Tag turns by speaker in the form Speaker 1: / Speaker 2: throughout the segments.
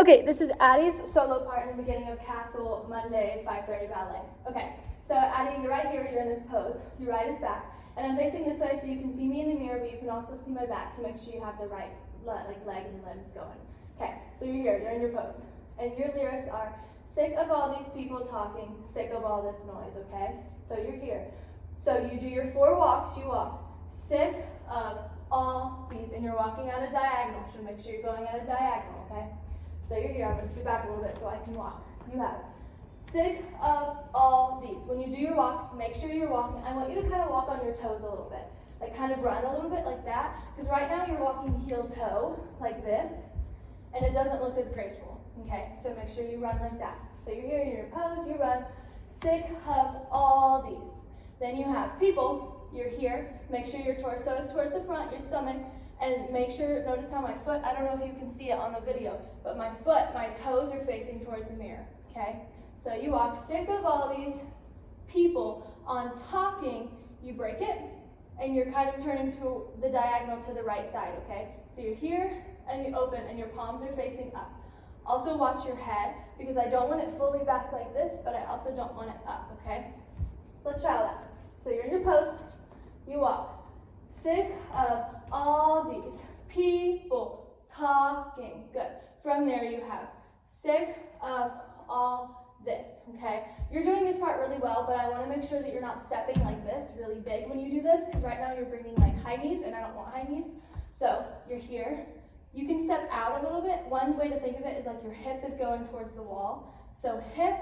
Speaker 1: Okay, this is Addie's solo part in the beginning of Castle, Monday, 5:30 ballet. Okay, so Addie, you're right here, you're in this pose. Your right is back, and I'm facing this way so you can see me in the mirror, but you can also see my back to make sure you have the right leg and limbs going. Okay, so you're here, you're in your pose, and your lyrics are, sick of all these people talking, sick of all this noise, okay? So you're here. So you do your 4 walks, you walk, sick of all these, and you're walking at a diagonal, so make sure you're going at a diagonal, okay? So you're here, I'm gonna scoot back a little bit so I can walk. You have sick of all these. When you do your walks, make sure you're walking. I want you to kind of walk on your toes a little bit. Like kind of run a little bit like that. Because right now you're walking heel toe like this, and it doesn't look as graceful. Okay, so make sure you run like that. So you're here, you're in your pose, you run, sick of all these. Then you have people, you're here, make sure your torso is towards the front, your stomach, and make sure, notice how my foot, I don't know if you can see it on the video, but my foot, my toes are facing towards the mirror, okay? So you walk, sick of all these people on talking, you break it, and you're kind of turning to the diagonal to the right side, okay? So you're here, and you open, and your palms are facing up. Also watch your head, because I don't want it fully back like this, but I also don't want it up, okay? So let's try that. So you're in your pose, you walk. Sick of all these people talking. Good. From there you have sick of all this, okay? You're doing this part really well, but I want to make sure that you're not stepping like this really big when you do this, because right now you're bringing like high knees, and I don't want high knees. So you're here. You can step out a little bit. One way to think of it is like your hip is going towards the wall. So hip,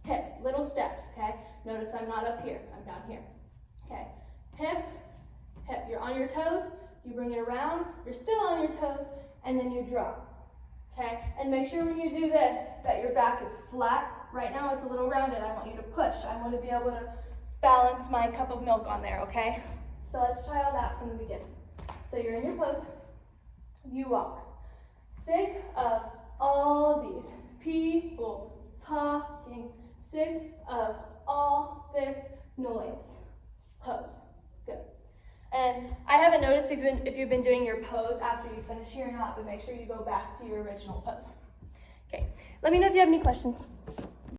Speaker 1: hip, little steps, okay? Notice I'm not up here, I'm down here. Okay, hip, hip, you're on your toes, you bring it around, you're still on your toes, and then you drop, okay? And make sure when you do this that your back is flat. Right now it's a little rounded, I want you to push. I want to be able to balance my cup of milk on there, okay? So let's try all that from the beginning. So you're in your pose, you walk. Sick of all these people talking, sick of all this noise. Pose. Good. And I haven't noticed if you've been doing your pose after you finish here or not, but make sure you go back to your original pose. Okay. Let me know if you have any questions.